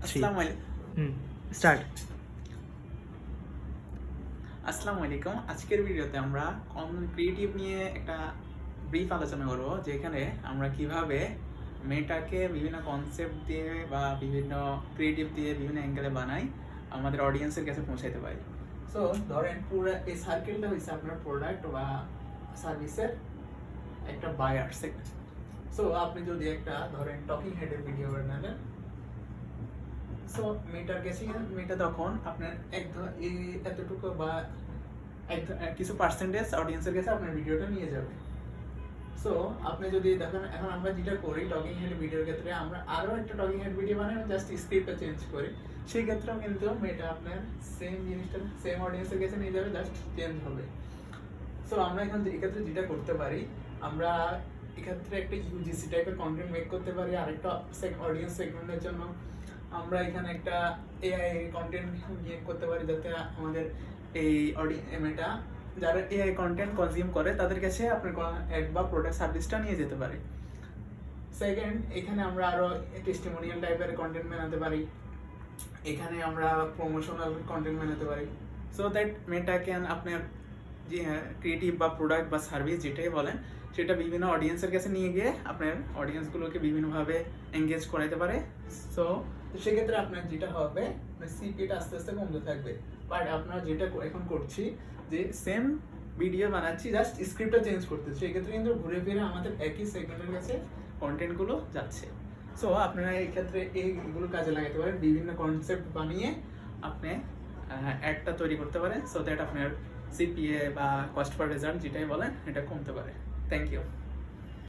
আসসালামু আলাইকুম। আজকের ভিডিওতে আমরা কন্টেন্ট ক্রিয়েটিভ নিয়ে একটা ব্রিফ আলোচনা করব, যেখানে আমরা কিভাবে মেটাকে বিভিন্ন কনসেপ্ট দিয়ে বা বিভিন্ন ক্রিয়েটিভ দিয়ে বিভিন্ন অ্যাঙ্গেলে বানাই আমাদের অডিয়েন্সের কাছে পৌঁছাইতে পারি। সো ধরেন পুরো এই সার্কেলটা হচ্ছে আপনার প্রোডাক্ট বা সার্ভিসের একটা বায়ার সেগমেন্ট। সো আপনি যদি একটা ধরেন টকিং হেডের ভিডিও বানালেন, সো মেটার কাছে মেটা তখন আপনার এতটুকু বা কিছু পার্সেন্টেজ অডিয়েন্সের কাছে আপনার ভিডিওটা নিয়ে যাবে। সো আপনি যদি দেখেন, এখন আমরা যেটা করি টকিং হেড ভিডিওর ক্ষেত্রে, আমরা আরও একটা টকিং হেড ভিডিও বানাই, জাস্ট স্ক্রিপ্টটা চেঞ্জ করি, সেই ক্ষেত্রেও কিন্তু মেটা আপনার সেম জিনিসটা সেম অডিয়েন্সের কাছে নিয়ে যাবে, জাস্ট চেঞ্জ হবে। সো আমরা এক্ষেত্রে যেটা করতে পারি, আমরা এক্ষেত্রে একটা ইউজিসি টাইপের কন্টেন্ট মেক করতে পারি আরেকটা অডিয়েন্স সেগমেন্টের জন্য। আমরা এখানে একটা এআই কন্টেন্ট গেম করতে পারি, যাতে আমাদের এই মেটা যারা এআই কন্টেন্ট কনজিউম করে তাদের কাছে আপনার অ্যাড বা প্রোডাক্ট সার্ভিসটা নিয়ে যেতে পারি। সেকেন্ড, এখানে আমরা আরও টেস্টিমোনিয়াল টাইপের কন্টেন্ট বানাতে পারি, এখানে আমরা প্রমোশনাল কন্টেন্ট বানাতে পারি। সো দ্যাট মেটা ক্যান আপনার যে ক্রিয়েটিভ বা প্রোডাক্ট বা সার্ভিস যেটাই বলেন, সেটা বিভিন্ন অডিয়েন্সের কাছে নিয়ে গিয়ে আপনার অডিয়েন্সগুলোকে বিভিন্নভাবে এঙ্গেজ করাইতে পারে। সো সেক্ষেত্রে আপনার যেটা হবে, সিপিটা আস্তে আস্তে কমতে থাকবে। বাট আপনার যেটা এখন করছি, যে সেম ভিডিও বানাচ্ছি, জাস্ট স্ক্রিপ্টটা চেঞ্জ করতেছি, সেক্ষেত্রে কিন্তু ঘুরে ফিরে আমাদের একই সেগমেন্টের কাছে কন্টেন্টগুলো যাচ্ছে। সো আপনারা এই ক্ষেত্রে এইগুলো কাজে লাগাতে পারেন, বিভিন্ন কনসেপ্ট বানিয়ে আপনি অ্যাডটা তৈরি করতে পারেন, সো দ্যাট আপনার সিপিএ বা কস্ট পার রেজাল্ট যেটাই বলেন এটা কমতে পারে। Thank you.